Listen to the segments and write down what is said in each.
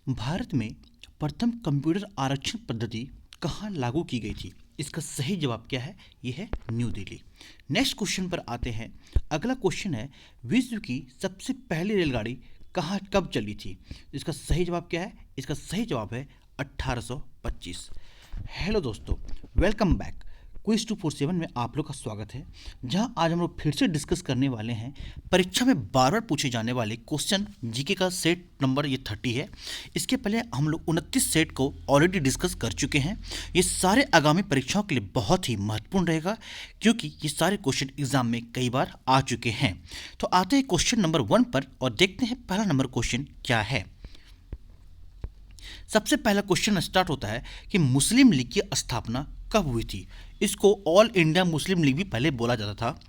भारत में प्रथम कंप्यूटर आरक्षण पद्धति कहाँ लागू की गई थी? इसका सही जवाब क्या है? ये है न्यू दिल्ली। नेक्स्ट क्वेश्चन पर आते हैं। अगला क्वेश्चन है, विश्व की सबसे पहली रेलगाड़ी कहाँ कब चली थी? इसका सही जवाब क्या है? इसका सही जवाब है 1825। हेलो दोस्तों, वेलकम बैक। क्विज 247 में आप लोग का स्वागत है, जहां आज हम लोग फिर से डिस्कस करने वाले हैं परीक्षा में बार बार पूछे जाने वाले क्वेश्चन जीके का सेट नंबर ये 30 है। इसके पहले हम लोग 29 सेट को ऑलरेडी डिस्कस कर चुके हैं। ये सारे आगामी परीक्षाओं के लिए बहुत ही महत्वपूर्ण रहेगा, क्योंकि ये सारे क्वेश्चन एग्जाम में कई बार आ चुके हैं। तो आते हैं क्वेश्चन नंबर 1 पर और देखते हैं पहला नंबर क्वेश्चन क्या है। सबसे पहला क्वेश्चन स्टार्ट होता है कि मुस्लिम लीग की स्थापना कब हुई थी? इसको ऑल इंडिया मुस्लिम लीग भी पहले बोला जाता था,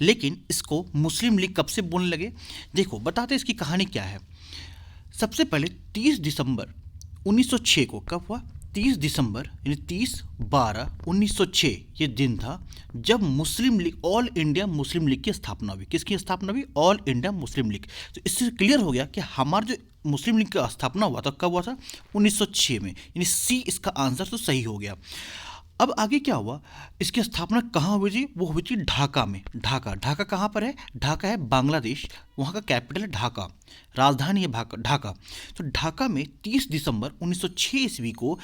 लेकिन इसको मुस्लिम लीग कब से बोलने लगे? देखो, बताते इसकी कहानी क्या है। सबसे पहले 30 दिसंबर 1906 को, कब हुआ? 30 दिसंबर यानी 30/12/1906 ये दिन था जब Muslim League, All India Muslim League की स्थापना हुई। किसकी स्थापना हुई? All India Muslim League. तो इससे क्लियर हो गया कि हमारा जो मुस्लिम लीग का स्थापना हुआ था, कब हुआ था? 1906 में, यानी सी इसका आंसर तो सही हो गया। अब आगे क्या हुआ? इसकी स्थापना कहाँ हुई थी? वो हुई थी ढाका में। ढाका कहाँ पर है? ढाका है बांग्लादेश, वहाँ का कैपिटल है ढाका, राजधानी है ढाका। तो ढाका में 30 दिसंबर 1906 ईस्वी को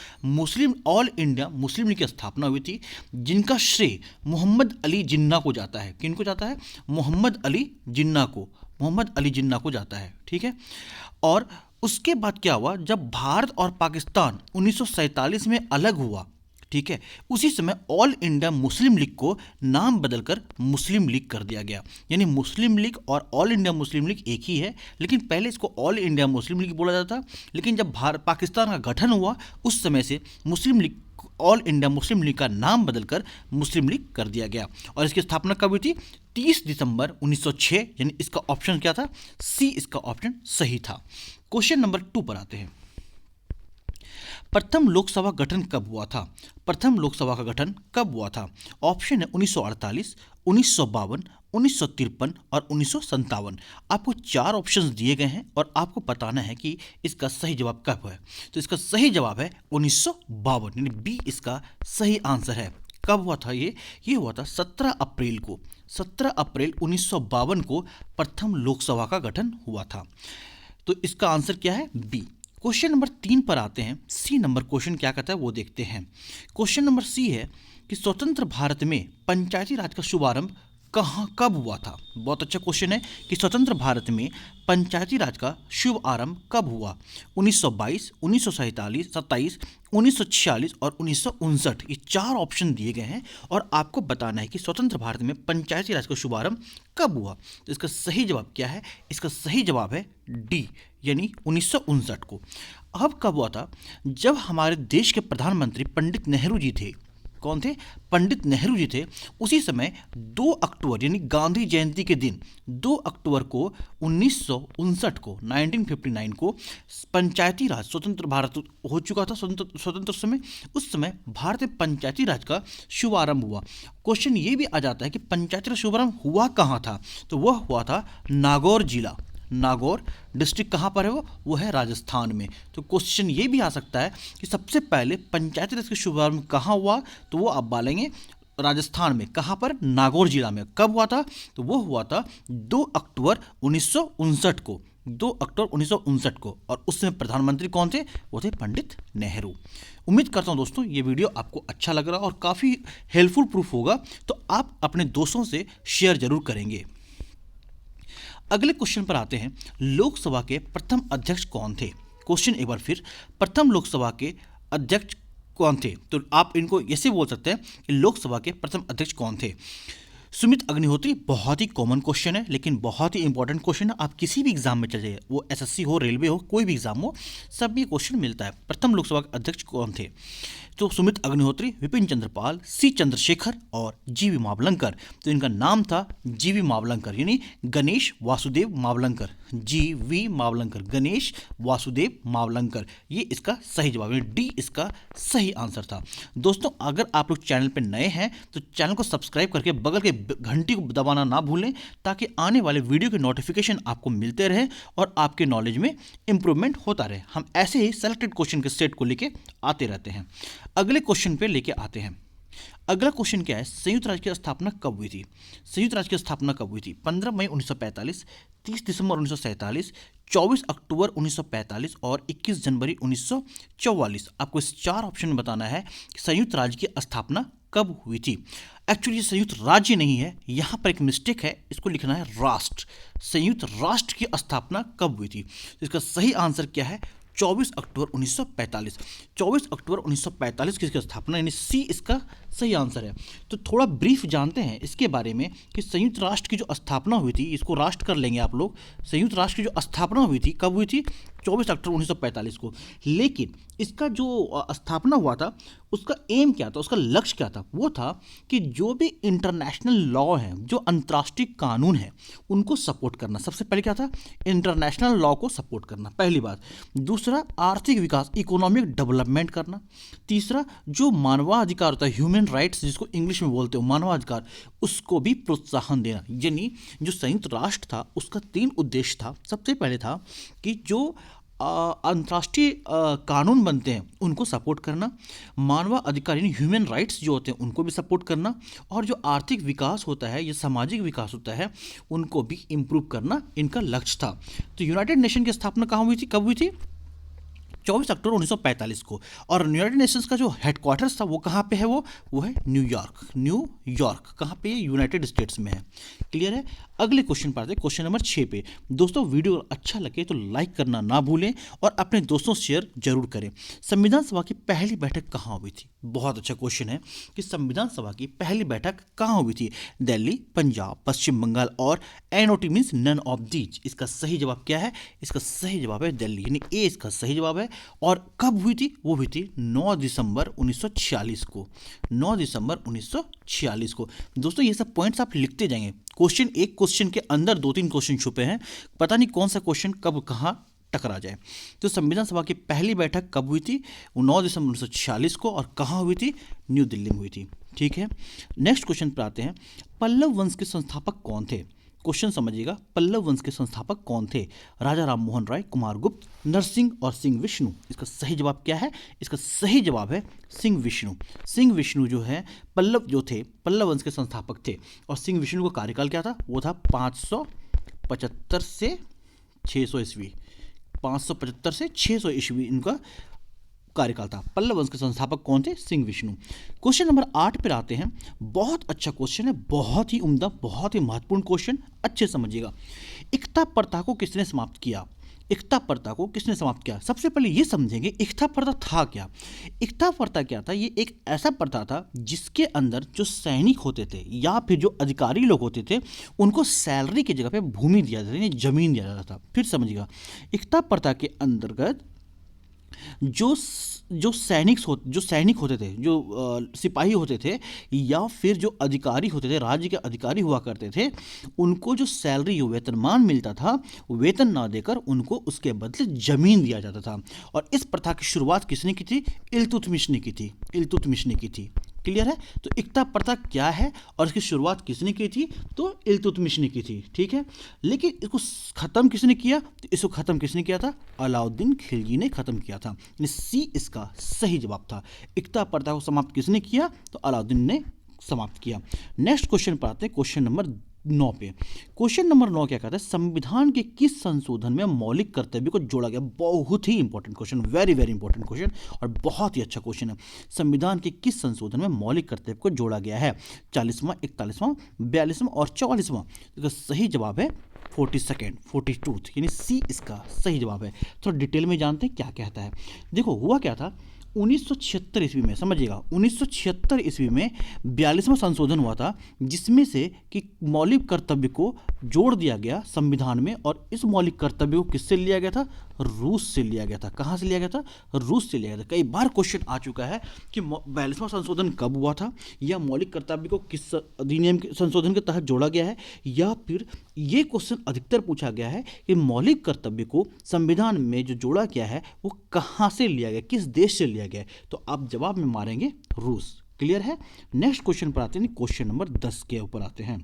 ऑल इंडिया मुस्लिम लीग की स्थापना हुई थी, जिनका श्रेय मोहम्मद अली जिन्ना को जाता है। किनको जाता है? मोहम्मद अली जिन्ना को जाता है। ठीक है। और उसके बाद क्या हुआ? जब भारत और पाकिस्तान 1947 में अलग हुआ, ठीक है, उसी समय ऑल इंडिया मुस्लिम लीग को नाम बदलकर मुस्लिम लीग कर दिया गया। यानी मुस्लिम लीग और ऑल इंडिया मुस्लिम लीग एक ही है, लेकिन पहले इसको ऑल इंडिया मुस्लिम लीग बोला जाता था, लेकिन जब भारत पाकिस्तान का गठन हुआ उस समय से Muslim League, All India Muslim League का नाम बदलकर मुस्लिम लीग कर दिया गया। और इसकी स्थापना कब हुई थी? 30 दिसंबर 1906। यानी इसका ऑप्शन क्या था? सी इसका ऑप्शन सही था। क्वेश्चन नंबर 2 पर आते हैं। प्रथम लोकसभा गठन कब हुआ था? प्रथम लोकसभा का गठन कब हुआ था? ऑप्शन है 1948, 1952, 1953 और 1957। आपको 4 ऑप्शंस दिए गए हैं और आपको बताना है कि इसका सही जवाब कब है। तो इसका सही जवाब है 1952, यानी बी इसका सही आंसर है। कब हुआ था ये हुआ था 17 अप्रैल को। 17 अप्रैल 1952 को प्रथम लोकसभा का गठन हुआ था। तो इसका आंसर क्या है? बी। क्वेश्चन नंबर 3 पर आते हैं। सी नंबर क्वेश्चन क्या कहता है वो देखते हैं। क्वेश्चन नंबर सी है कि स्वतंत्र भारत में पंचायती राज का शुभारंभ कब हुआ था? बहुत अच्छा क्वेश्चन है कि स्वतंत्र भारत में पंचायती राज का शुभ आरंभ कब हुआ? 1922, 1947, 1946 और 1959। ये 4 ऑप्शन दिए गए हैं और आपको बताना है कि स्वतंत्र भारत में पंचायती राज का शुभारंभ कब हुआ। तो इसका सही जवाब क्या है? इसका सही जवाब है डी, यानी 1959 को। अब कब हुआ था? जब हमारे देश के प्रधानमंत्री पंडित नेहरू जी थे। कौन थे? पंडित नेहरू जी थे। उसी समय 2 अक्टूबर यानी गांधी जयंती के दिन 2 अक्टूबर को 1959 को पंचायती राज, स्वतंत्र भारत हो चुका था स्वतंत्र समय, उस समय भारत में पंचायती राज का शुभारंभ हुआ। क्वेश्चन ये भी आ जाता है कि पंचायती राज शुभारंभ हुआ कहाँ था? तो वह हुआ था नागौर जिला। नागौर डिस्ट्रिक्ट कहाँ पर है? वो है राजस्थान में। तो क्वेश्चन ये भी आ सकता है कि सबसे पहले पंचायती राज का शुभारंभ कहाँ हुआ? तो वो आप बालेंगे राजस्थान में। कहाँ पर? नागौर जिला में। कब हुआ था? तो वो हुआ था 2 अक्टूबर 1959 को। 2 अक्टूबर 1959 को। और उस समय प्रधानमंत्री कौन थे? वो थे पंडित नेहरू। उम्मीद करता हूँ दोस्तों ये वीडियो आपको अच्छा लग रहा और काफ़ी हेल्पफुल प्रूफ होगा, तो आप अपने दोस्तों से शेयर जरूर करेंगे। अगले क्वेश्चन पर आते हैं। लोकसभा के प्रथम अध्यक्ष कौन थे? क्वेश्चन एक बार फिर, प्रथम लोकसभा के अध्यक्ष कौन थे? तो आप इनको ऐसे बोल सकते हैं कि लोकसभा के प्रथम अध्यक्ष कौन थे? सुमित अग्निहोत्री। बहुत ही कॉमन क्वेश्चन है, लेकिन बहुत ही इंपॉर्टेंट क्वेश्चन है। आप किसी भी एग्जाम में चले जाइए, वो एसएससी हो, रेलवे हो, कोई भी एग्जाम हो, सब ये क्वेश्चन मिलता है। प्रथम लोकसभा के अध्यक्ष कौन थे? तो सुमित अग्निहोत्री, विपिन चंद्र पाल, सी चंद्रशेखर और जीवी मावलंकर। तो इनका नाम था जीवी मावलंकर, यानी गणेश वासुदेव मावलंकर। जीवी मावलंकर, गणेश वासुदेव मावलंकर, ये इसका सही जवाब है। डी इसका सही आंसर था। दोस्तों अगर आप लोग चैनल पर नए हैं तो चैनल को सब्सक्राइब करके बगल के घंटी को दबाना ना भूलें, ताकि आने वाले वीडियो के नोटिफिकेशन आपको मिलते रहे और आपके नॉलेज में इंप्रूवमेंट होता रहे। हम ऐसे ही सेलेक्टेड क्वेश्चन के सेट को लेके आते रहते हैं। अगले क्वेश्चन पे लेके आते हैं। अगला क्वेश्चन क्या है, संयुक्त राज्य की स्थापना कब हुई थी? संयुक्त राज्य की स्थापना कब हुई थी? 15 मई 1945, 30 दिसंबर 1947, 24 अक्टूबर 1945 और 21 जनवरी 1944। आपको इस 4 ऑप्शन में बताना है कि संयुक्त राज्य की स्थापना कब हुई थी। एक्चुअली ये संयुक्त राज्य नहीं है, यहाँ पर एक मिस्टेक है, इसको लिखना है राष्ट्र। संयुक्त राष्ट्र की स्थापना कब हुई थी? तो इसका सही आंसर क्या है? 24 अक्टूबर 1945। 24 अक्टूबर 1945 की इसकी स्थापना, यानी सी इसका सही आंसर है। तो थोड़ा ब्रीफ जानते हैं इसके बारे में कि संयुक्त राष्ट्र की जो स्थापना हुई थी, इसको राष्ट्र कर लेंगे आप लोग। संयुक्त राष्ट्र की जो स्थापना हुई थी कब हुई थी? 24 अक्टूबर 1945 को। लेकिन इसका जो स्थापना हुआ था उसका एम क्या था, उसका लक्ष्य क्या था? वो था कि जो भी इंटरनेशनल लॉ हैं, जो अंतर्राष्ट्रीय कानून हैं, उनको सपोर्ट करना। सबसे पहले क्या था? इंटरनेशनल लॉ को सपोर्ट करना, पहली बात। दूसरा, आर्थिक विकास, इकोनॉमिक डेवलपमेंट करना। तीसरा, जो मानवाधिकार होता है, ह्यूमन राइट्स जिसको इंग्लिश में बोलते हो मानवाधिकार, उसको भी प्रोत्साहन देना। यानी जो संयुक्त राष्ट्र था उसका 3 उद्देश्य था। सबसे पहले था कि जो अंतर्राष्ट्रीय कानून बनते हैं उनको सपोर्ट करना, मानवाधिकार यानी ह्यूमन राइट्स जो होते हैं उनको भी सपोर्ट करना, और जो आर्थिक विकास होता है या सामाजिक विकास होता है उनको भी इम्प्रूव करना इनका लक्ष्य था। तो यूनाइटेड नेशन की स्थापना कहाँ हुई थी, कब हुई थी? 24 अक्टूबर 1945 को। और यूनाइटेड नेशंस का जो हेडक्वार्टर्स था वो कहाँ पे है? वो है न्यूयॉर्क। न्यूयॉर्क कहाँ पे? यूनाइटेड स्टेट्स में है। क्लियर है? अगले क्वेश्चन पर आते हैं, क्वेश्चन नंबर 6 पे। दोस्तों वीडियो अच्छा लगे तो लाइक करना ना भूलें और अपने दोस्तों से शेयर जरूर करें। संविधान सभा की पहली बैठक कहाँ हुई थी? बहुत अच्छा क्वेश्चन है कि संविधान सभा की पहली बैठक कहाँ हुई थी? दिल्ली, पंजाब, पश्चिम बंगाल और NOT means none of these. इसका सही जवाब क्या है? इसका सही जवाब है दिल्ली, यानी ए इसका सही जवाब है। और कब हुई थी? वो हुई थी 9 दिसंबर 1946 को। 9 दिसंबर 1946 को। दोस्तों ये सब पॉइंट्स आप लिखते जाएंगे। क्वेश्चन, एक क्वेश्चन के अंदर 2-3 क्वेश्चन छुपे हैं, पता नहीं कौन सा क्वेश्चन कब कहाँ टकरा जाए। तो संविधान सभा की पहली बैठक कब हुई थी? वो 9 दिसंबर 1946 को। और कहाँ हुई थी? न्यू दिल्ली में हुई थी। ठीक है, नेक्स्ट क्वेश्चन पर आते हैं। पल्लव वंश के संस्थापक कौन थे? क्वेश्चन समझिएगा, पल्लव वंश के संस्थापक कौन थे? राजा राम मोहन राय, कुमारगुप्त, नरसिंह और सिंह विष्णु। इसका सही जवाब क्या है? इसका सही जवाब है सिंह विष्णु। सिंह विष्णु जो है पल्लव वंश के संस्थापक थे। और सिंह विष्णु का कार्यकाल क्या था? वो था 575 से 600 ईस्वी। 575 से 600 ईस्वी इनका कार्यकाल था। पल्लव वंश के संस्थापक कौन थे? सिंह विष्णु। क्वेश्चन नंबर 8 पर आते हैं। बहुत अच्छा क्वेश्चन है, बहुत ही उम्दा, बहुत ही महत्वपूर्ण क्वेश्चन, अच्छे समझिएगा। इकता प्रथा को किसने समाप्त किया? इकता प्रथा को किसने समाप्त किया? सबसे पहले ये समझेंगे इकता प्रथा था क्या। इकता प्रथा क्या था? ये एक ऐसा प्रथा था जिसके अंदर जो सैनिक होते थे या फिर जो अधिकारी लोग होते थे उनको सैलरी की जगह पे भूमि दिया जाता था, यानी जमीन दिया जाता था। फिर समझिएगा, इकता प्रथा के अंतर्गत जो सैनिक होते थे, जो सिपाही होते थे या फिर जो अधिकारी होते थे, राज्य के अधिकारी हुआ करते थे, उनको जो सैलरी वेतनमान मिलता था, वेतन ना देकर उनको उसके बदले जमीन दिया जाता था। और इस प्रथा की शुरुआत किसने की थी? इल्तुतमिश ने की थी। इल्तुतमिश ने की थी। क्लियर है? तो इकता प्रथा क्या है और इसकी शुरुआत किसने की थी? तो इल्तुतमिश ने की थी। ठीक है, लेकिन इसको खत्म किसने किया? तो इसको खत्म किसने किया था? अलाउद्दीन खिलजी ने खत्म किया था। सी इसका सही जवाब था। इकता प्रथा को समाप्त किसने किया? तो अलाउद्दीन ने समाप्त किया। नेक्स्ट क्वेश्चन पर आते हैं, क्वेश्चन नंबर 9 पे। क्वेश्चन नंबर 9 क्या कहता है? संविधान के किस संशोधन में मौलिक कर्तव्य को जोड़ा गया? बहुत ही important question, very very important question और बहुत ही अच्छा क्वेश्चन है। संविधान के किस संशोधन में मौलिक कर्तव्य को जोड़ा गया है? 40वां, 41वां, 42वां और 44वां। इसका सही जवाब है 42, यानी सी इसका सही जवाब है। थोड़ा डिटेल में जानते हैं क्या कहता है। देखो हुआ क्या था, 1976 ईस्वी में, समझिएगा 1976 ईस्वी में 42वां संशोधन हुआ था, जिसमें से कि मौलिक कर्तव्य को जोड़ दिया गया संविधान में। और इस मौलिक कर्तव्य को किससे लिया गया था? रूस से लिया गया था। कहाँ से लिया गया था? रूस से लिया गया था। कई बार क्वेश्चन आ चुका है कि 42वां संशोधन कब हुआ था, या मौलिक कर्तव्य को किस अधिनियम के संशोधन के तहत जोड़ा गया है, या फिर ये क्वेश्चन अधिकतर पूछा गया है कि मौलिक कर्तव्य को संविधान में जो जोड़ा गया है वो कहाँ से लिया गया, किस देश से लिया गया है। तो आप जवाब में मारेंगे रूस। क्लियर है? नेक्स्ट क्वेश्चन पर आते हैं, क्वेश्चन नंबर 10 के ऊपर आते हैं।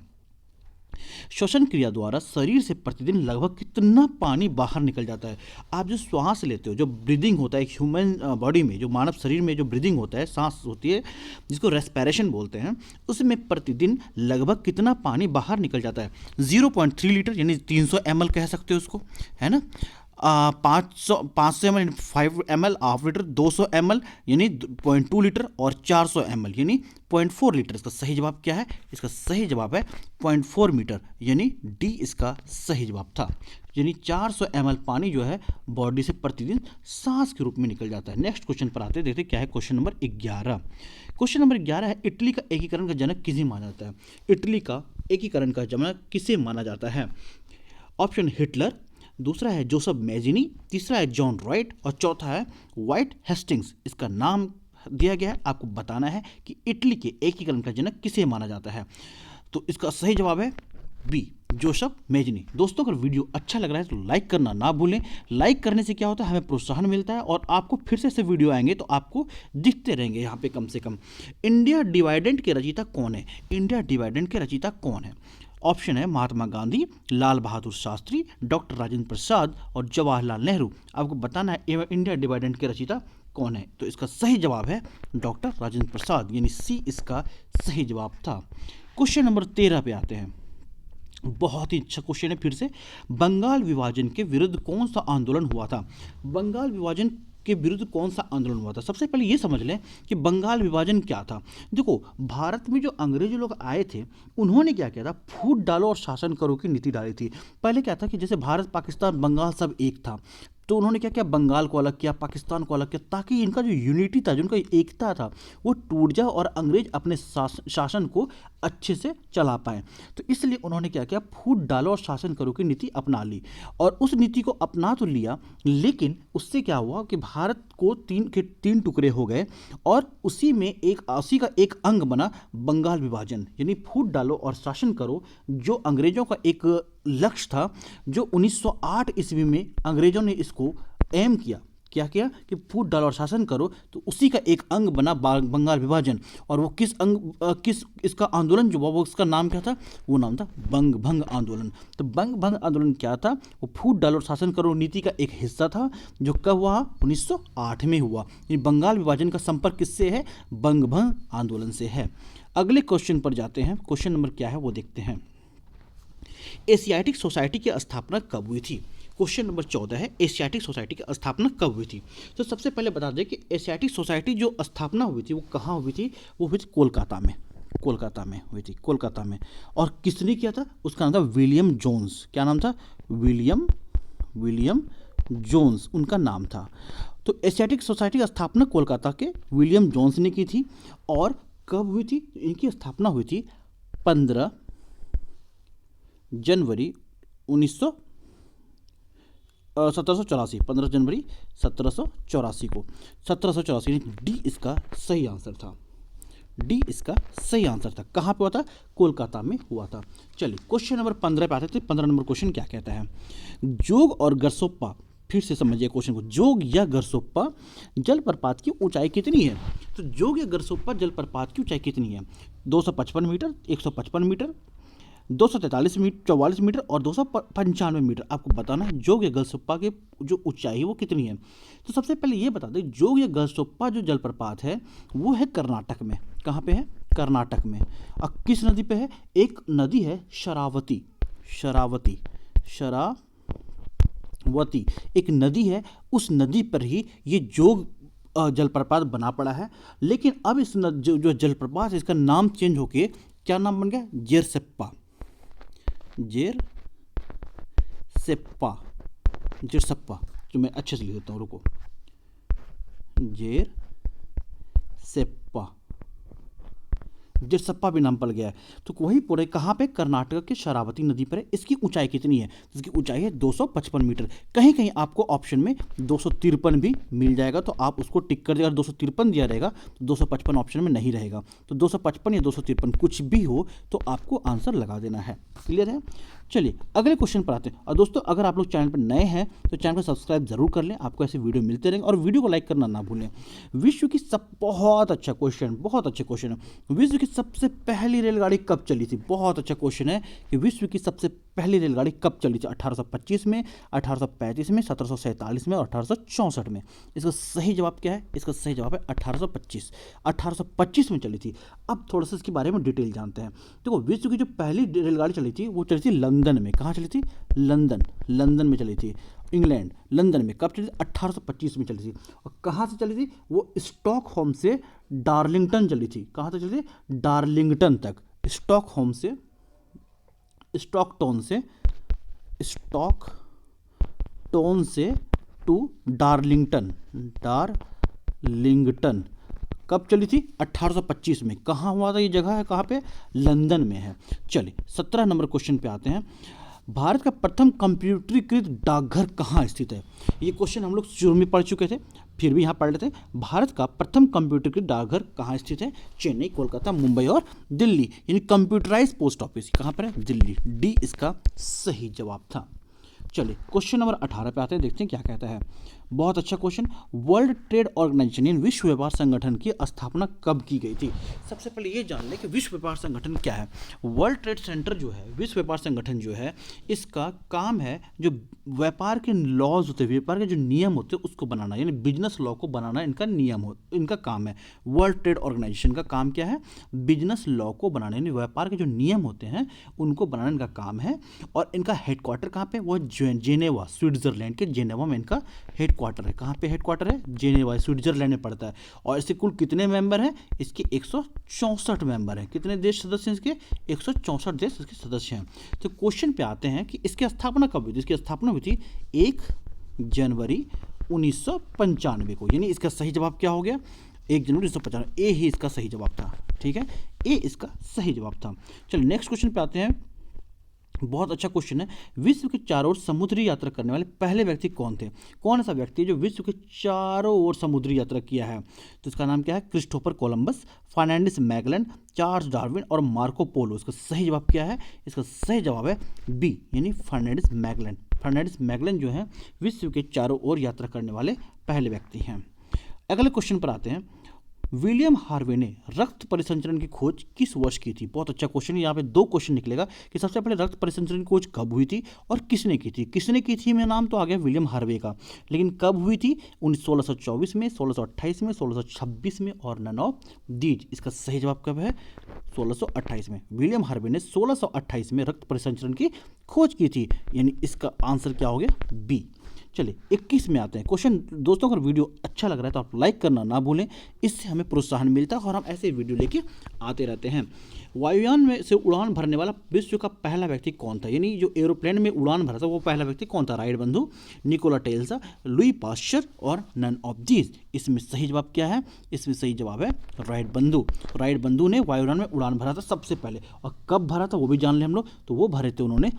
श्वसन क्रिया द्वारा शरीर से प्रतिदिन लगभग कितना पानी बाहर निकल जाता है? आप जो श्वास लेते हो, जो ब्रीदिंग होता है एक ह्यूमन बॉडी में, जो मानव शरीर में जो ब्रीदिंग होता है, सांस होती है जिसको रेस्पिरेशन बोलते हैं, उसमें प्रतिदिन लगभग कितना पानी बाहर निकल जाता है? 0.3 लीटर यानी 300 ml कह सकते हो उसको, है ना। 500 ml 5 ml half litre, 200 ml यानी 0.2 लीटर, और 400 ml यानी 0.4 लीटर। इसका सही जवाब क्या है? इसका सही जवाब है 0.4 मीटर, यानी डी इसका सही जवाब था। यानी 400 ml पानी जो है बॉडी से प्रतिदिन सांस के रूप में निकल जाता है। नेक्स्ट क्वेश्चन पर आते हैं, देखते हैं क्या है क्वेश्चन नंबर 11। क्वेश्चन नंबर 11 है, इटली का एकीकरण का जनक किसे माना जाता है? इटली का एकीकरण का जनक किसे माना जाता है? ऑप्शन हिटलर, दूसरा है जोसेफ मेजिनी, तीसरा है जॉन राइट, और चौथा है व्हाइट हेस्टिंग्स। इसका नाम दिया गया है, आपको बताना है कि इटली के एकीकरण का जनक किसे माना जाता है। तो इसका सही जवाब है बी, जोसेफ मेजिनी। दोस्तों, अगर वीडियो अच्छा लग रहा है तो लाइक करना ना भूलें। लाइक करने से क्या होता है, हमें प्रोत्साहन मिलता है, और आपको फिर से ऐसे वीडियो आएंगे तो आपको दिखते रहेंगे यहाँ पे कम से कम। इंडिया डिवाइडेंड के रचयिता कौन है? इंडिया डिवाइडेंड के रचयिता कौन है? ऑप्शन है महात्मा गांधी, लाल बहादुर शास्त्री, डॉक्टर राजेंद्र प्रसाद और जवाहरलाल नेहरू। आपको बताना है इंडिया डिवाइडेंड के रचयिता कौन है। तो इसका सही जवाब है डॉक्टर राजेंद्र प्रसाद, यानी सी इसका सही जवाब था। क्वेश्चन नंबर 13 पे आते हैं। बहुत ही अच्छा क्वेश्चन है फिर से। बंगाल विभाजन के विरुद्ध कौन सा आंदोलन हुआ था? बंगाल विभाजन के विरुद्ध कौन सा आंदोलन हुआ था? सबसे पहले ये समझ लें कि बंगाल विभाजन क्या था। देखो, भारत में जो अंग्रेजी लोग आए थे उन्होंने क्या किया था, फूट डालो और शासन करो की नीति डाली थी। पहले क्या था कि जैसे भारत, पाकिस्तान, बंगाल सब एक था, तो उन्होंने क्या किया, बंगाल को अलग किया, पाकिस्तान को अलग किया, ताकि इनका जो यूनिटी था, जो इनका एकता था, वो टूट जाए और अंग्रेज अपने शासन को अच्छे से चला पाएँ। तो इसलिए उन्होंने क्या किया, फूट डालो और शासन करो की नीति अपना ली। और उस नीति को अपना तो लिया, लेकिन उससे क्या हुआ कि भारत को तीन टुकड़े हो गए, और उसी का एक अंग बना बंगाल विभाजन, यानी फूट डालो और शासन करो, जो अंग्रेजों का एक लक्ष्य था, जो 1908 ईस्वी में अंग्रेजों ने इसको एम किया। क्या किया कि फूट डालो और शासन करो, तो उसी का एक अंग बना बंगाल विभाजन। और वो किस इसका आंदोलन जो वो उसका नाम क्या था? वो नाम था बंग भंग आंदोलन। तो बंग भंग आंदोलन क्या था? वो फूट डालो और शासन करो नीति का एक हिस्सा था, जो कब हुआ? 1908 में हुआ। ये बंगाल विभाजन का संपर्क किससे है? बंग भंग आंदोलन से है। अगले क्वेश्चन पर जाते हैं। क्वेश्चन नंबर क्या है वो देखते हैं। एशियाटिक सोसाइटी की स्थापना कब हुई थी? क्वेश्चन नंबर 14 है, एशियाटिक सोसाइटी की स्थापना कब हुई थी? तो सबसे पहले बता दें कि एशियाटिक सोसाइटी जो स्थापना हुई थी वो कहाँ हुई थी? वो हुई थी कोलकाता में। कोलकाता में हुई थी, कोलकाता में। और किसने किया था? उसका नाम था विलियम जोन्स। क्या नाम था? विलियम जोन्स उनका नाम था। तो एशियाटिक सोसाइटी की स्थापना कोलकाता के विलियम जोन्स ने की थी। और कब हुई थी? इनकी स्थापना हुई थी 15 जनवरी 1784, 15 जनवरी 1784 को। 1784 डी इसका सही आंसर था। डी इसका सही आंसर था। कहाँ पे हुआ था? कोलकाता में हुआ था। चलिए क्वेश्चन नंबर 15 पे आते थे। 15 नंबर क्वेश्चन क्या कहता है? जोग और गरसोप्पा, फिर से समझिए क्वेश्चन को। जोग या गरसोप्पा जलप्रपात की ऊंचाई कितनी है? तो जोग या गरसोप्पा जलप्रपात की ऊंचाई कितनी है? 255 मीटर, 155 मीटर, 243 मीटर, 44 मीटर और 295 मीटर। आपको बताना है जोग या गलसोप्पा की जो ऊंचाई है वो कितनी है। तो सबसे पहले ये बता दें, जोग या गलसोप्पा जो जलप्रपात है वो है कर्नाटक में। कहाँ पे है? कर्नाटक में। और किस नदी पे है? एक नदी है शरावती। शरावती एक नदी है, उस नदी पर ही ये जोग जलप्रपात बना पड़ा है। लेकिन अब इस जो जलप्रपात है इसका नाम चेंज होके क्या नाम बन गया? जेरसेप्पा। जेरसप्पा जो मैं अच्छे से लिख देता हूँ, रुको। जेरसेप्पा जिरसप्पा भी नाम पड़ गया है। तो वही पूरे कहाँ पे, कर्नाटक के शरावती नदी पर है। इसकी ऊंचाई कितनी है, इसकी ऊंचाई है 255 मीटर। कहीं कहीं आपको ऑप्शन में 253 भी मिल जाएगा, तो आप उसको टिक कर देगा। 253 दिया रहेगा तो 255 ऑप्शन में नहीं रहेगा, तो 255 या 253 कुछ भी हो तो आपको आंसर लगा देना है। क्लियर है। चलिए अगले क्वेश्चन पर आते हैं। और दोस्तों अगर आप लोग चैनल पर नए हैं तो चैनल को सब्सक्राइब जरूर कर लें, आपको ऐसे वीडियो मिलते रहेंगे, और वीडियो को लाइक करना ना भूलें। विश्व की बहुत अच्छा क्वेश्चन, बहुत अच्छे क्वेश्चन है। विश्व की सबसे पहली रेलगाड़ी कब चली थी? बहुत अच्छा क्वेश्चन है कि विश्व की सबसे पहली रेलगाड़ी कब चली थी? 1825 में, 1835 में, 1747 में और 1864 में। इसका सही जवाब क्या है? इसका सही जवाब है 1825। 1825 में चली थी। अब थोड़ा सा इसके बारे में डिटेल जानते हैं। देखो विश्व की जो पहली रेलगाड़ी चली थी वो चली थी लंदन में। कहाँ चली थी? लंदन, लंदन में चली थी। इंग्लैंड, लंदन में कब चली थी? 1825 में चली थी। और कहाँ से चली थी? वो स्टॉकहोम से डार्लिंगटन चली थी। कहाँ तक चली थी? डार्लिंगटन तक। स्टॉकहोम से, स्टॉकटोन से टू डार्लिंगटन, डार्लिंगटन कब चली थी? 1825 में। कहाँ हुआ था ये जगह है? कहाँ पे? लंदन में है। चलिए 17 नंबर क्वेश्चन पे आते हैं। भारत का प्रथम कंप्यूटरीकृत डाकघर कहाँ स्थित है? ये क्वेश्चन हम लोग शुरू में पढ़ चुके थे, फिर भी यहाँ पढ़ लेते हैं। भारत का प्रथम कंप्यूटरीकृत डाकघर कहाँ स्थित है? चेन्नई, कोलकाता, मुंबई और दिल्ली। यानी कंप्यूटराइज पोस्ट ऑफिस कहाँ पर है? दिल्ली। डी इसका सही जवाब था। चलिए क्वेश्चन नंबर 18 पे आते हैं, देखते हैं क्या कहता है। बहुत अच्छा क्वेश्चन। वर्ल्ड ट्रेड ऑर्गेनाइजेशन यानी विश्व व्यापार संगठन की स्थापना कब की गई थी? सबसे पहले ये जान लें कि विश्व व्यापार संगठन क्या है। वर्ल्ड ट्रेड सेंटर जो है, विश्व व्यापार संगठन जो है, इसका काम है जो व्यापार के लॉज होते हैं, व्यापार के जो नियम होते हैं उसको बनाना, यानी बिजनेस लॉ को बनाना इनका नियम हो, इनका काम है। वर्ल्ड ट्रेड ऑर्गेनाइजेशन का काम क्या है? बिजनेस लॉ को बनाना, यानी व्यापार के जो नियम होते हैं उनको बनाना इनका काम है। और इनका हेडक्वार्टर कहाँ पे? वो जेनेवा, स्विट्जरलैंड के जेनेवा में इनका हेडक्वार्टर है। कहाँ पे हेडक्वार्टर है? जेनेवा, स्विट्जरलैंड में पड़ता है। और इसके कुल कितने मेंबर हैं? इसके 164 मेंबर हैं। कितने देश सदस्य हैं इसके? 164 देश इसके सदस्य हैं। तो क्वेश्चन पे आते हैं कि इसकी स्थापना कब हुई थी? इसकी स्थापना हुई थी 1 जनवरी 1995 को। यानी इसका सही जवाब क्या हो गया? 1 जनवरी 1995। ए ही इसका सही जवाब था। ठीक है, ए इसका सही जवाब था। चलिए नेक्स्ट क्वेश्चन पे आते हैं। बहुत अच्छा क्वेश्चन है। विश्व के चारों ओर समुद्री यात्रा करने वाले पहले व्यक्ति कौन थे? कौन ऐसा व्यक्ति है जो विश्व के चारों ओर समुद्री यात्रा किया है? तो इसका नाम क्या है? Christopher Columbus, Fernandes Magellan, Charles Darwin और मार्को पोलो। इसका सही जवाब क्या है? इसका सही जवाब है बी, यानी फर्नांडिस मैगलन। फर्नांडिस मैगलन जो है विश्व के चारों ओर यात्रा करने वाले पहले व्यक्ति हैं। अगले क्वेश्चन पर आते हैं। विलियम हार्वे ने रक्त परिसंचरण की खोज किस वर्ष की थी? बहुत अच्छा क्वेश्चन है। यहाँ पे 2 क्वेश्चन निकलेगा कि सबसे पहले रक्त परिसंचरण की खोज कब हुई थी और किसने की थी। किसने की थी में नाम तो आ गया विलियम हार्वे का, लेकिन कब हुई थी? 1624 में, 1628 में, 1626 में और नन ऑफ दीज। इसका सही जवाब कब है? 1628 में। विलियम हार्वे ने 1628 में रक्त परिसंचरण की खोज की थी, यानी इसका आंसर क्या हो गया? बी। चलिए 21 में आते हैं क्वेश्चन। दोस्तों अगर वीडियो अच्छा लग रहा है तो आप लाइक करना ना भूलें, इससे हमें प्रोत्साहन मिलता है और हम ऐसे वीडियो लेके आते रहते हैं। वायुयान में से उड़ान भरने वाला विश्व का पहला व्यक्ति कौन था? यानी जो एरोप्लेन में उड़ान भरा था वो पहला व्यक्ति कौन था? राइट बंधु, निकोला टेस्ला, लुई पास्चर और नन ऑफ दीज। इसमें सही जवाब क्या है? इसमें सही जवाब है राइट बंधु। राइट बंधु ने वायुयान में उड़ान भरा था सबसे पहले। और कब भरा था वो भी जान लें हम लोग। तो वो भरे थे उन्होंने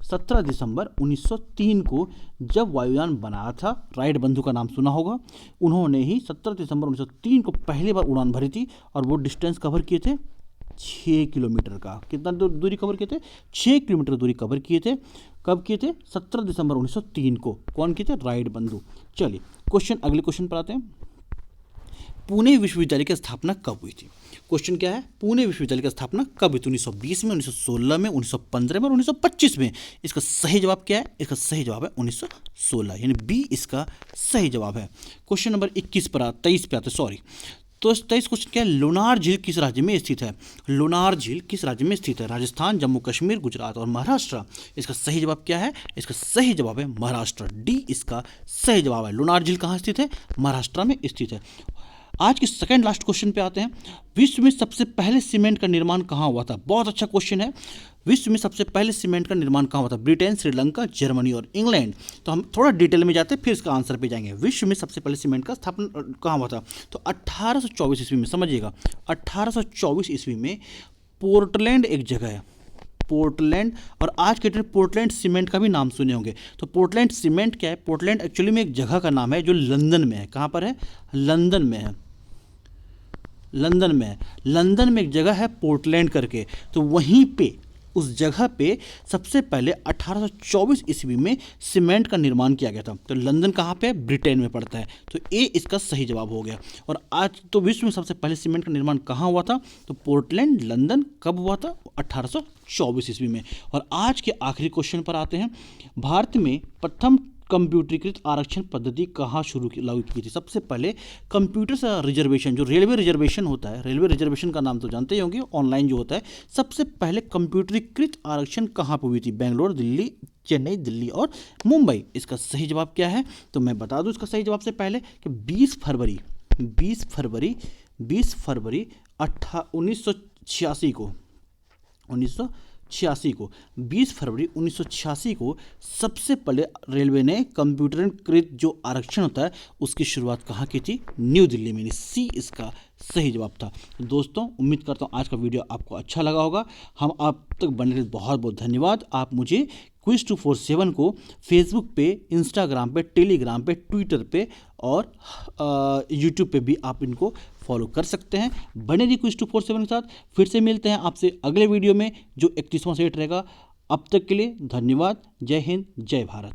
17 दिसंबर 1903 को, जब वायुयान बनाया था। राइट बंधु का नाम सुना होगा। उन्होंने ही 17 दिसंबर 1903 को पहली बार उड़ान भरी थी और वो डिस्टेंस कवर किए थे 6 किलोमीटर का। कितना दूरी कवर किए थे? 6 किलोमीटर दूरी कवर किए थे। कब किए थे? 17 दिसंबर 1903 को। कौन किए थे? राइट बंधु। चलिए क्वेश्चन, अगले क्वेश्चन पर आते हैं। पुणे विश्वविद्यालय की स्थापना कब हुई थी? क्वेश्चन क्या है? पुणे विश्वविद्यालय की स्थापना कब हुई थी? 1920 में, 1916 में, 1915 में और 1925 में। इसका सही जवाब क्या है? इसका सही जवाब है 1916, यानी बी इसका सही जवाब है। क्वेश्चन नंबर 23 पे आते सॉरी। तो 23 क्वेश्चन क्या है? लोनार झील किस राज्य में स्थित है? लोनार झील किस राज्य में स्थित है? राजस्थान, जम्मू कश्मीर, गुजरात और महाराष्ट्र। इसका सही जवाब क्या है? इसका सही जवाब है महाराष्ट्र। डी इसका सही जवाब है। लोनार झील कहाँ स्थित है? महाराष्ट्र में स्थित है। आज के सेकंड लास्ट क्वेश्चन पे आते हैं। विश्व में सबसे पहले सीमेंट का निर्माण कहाँ हुआ था? बहुत अच्छा क्वेश्चन है। विश्व में सबसे पहले सीमेंट का निर्माण कहाँ हुआ था? ब्रिटेन, श्रीलंका, जर्मनी और इंग्लैंड। तो हम थोड़ा डिटेल में जाते हैं, फिर इसका आंसर पे जाएंगे। विश्व में सबसे पहले सीमेंट का स्थापना कहाँ हुआ था? तो 1824 ईस्वी में। समझिएगा, 1824 ईस्वी में पोर्टलैंड एक जगह है, पोर्टलैंड। और आज के डेट पोर्टलैंड सीमेंट का भी नाम सुने होंगे। तो पोर्टलैंड सीमेंट क्या है? पोर्टलैंड एक्चुअली में एक जगह का नाम है जो लंदन में है। कहाँ पर है? लंदन में है, लंदन में है। लंदन में एक जगह है पोर्टलैंड करके, तो वहीं पे उस जगह पे सबसे पहले 1824 ईस्वी में सीमेंट का निर्माण किया गया था। तो लंदन कहाँ पे है? ब्रिटेन में पड़ता है। तो ए इसका सही जवाब हो गया। और आज तो विश्व में सबसे पहले सीमेंट का निर्माण कहाँ हुआ था? तो पोर्टलैंड, लंदन। कब हुआ था? 1824 ईस्वी में। और आज के आखिरी क्वेश्चन पर आते हैं। भारत में प्रथम कंप्यूटरीकृत आरक्षण पद्धति कहाँ लागू की थी? सबसे पहले कंप्यूटर से रिजर्वेशन, जो रेलवे रिजर्वेशन होता है, रेलवे रिजर्वेशन का नाम तो जानते ही होंगे, ऑनलाइन जो होता है, सबसे पहले कंप्यूटरीकृत आरक्षण कहाँ पर हुई थी? बेंगलोर, दिल्ली, चेन्नई, दिल्ली और मुंबई। इसका सही जवाब क्या है? तो मैं बता दूं इसका सही जवाब से पहले कि 20 फरवरी 1986 को 20 फरवरी 1986 को सबसे पहले रेलवे ने कंप्यूटरीकृत जो आरक्षण होता है उसकी शुरुआत कहाँ की थी? न्यू दिल्ली में। सी इसका सही जवाब था। तो दोस्तों, उम्मीद करता हूँ आज का वीडियो आपको अच्छा लगा होगा। हम आप तक बने रहे, बहुत बहुत धन्यवाद। आप मुझे क्विज 247 को फेसबुक पे, इंस्टाग्राम पे, टेलीग्राम पे, ट्विटर पे और यूट्यूब पे भी आप इनको फॉलो कर सकते हैं। बने रहिए क्विज 247 के साथ। फिर से मिलते हैं आपसे अगले वीडियो में जो 31वां सेट रहेगा। अब तक के लिए धन्यवाद। जय हिंद, जय भारत।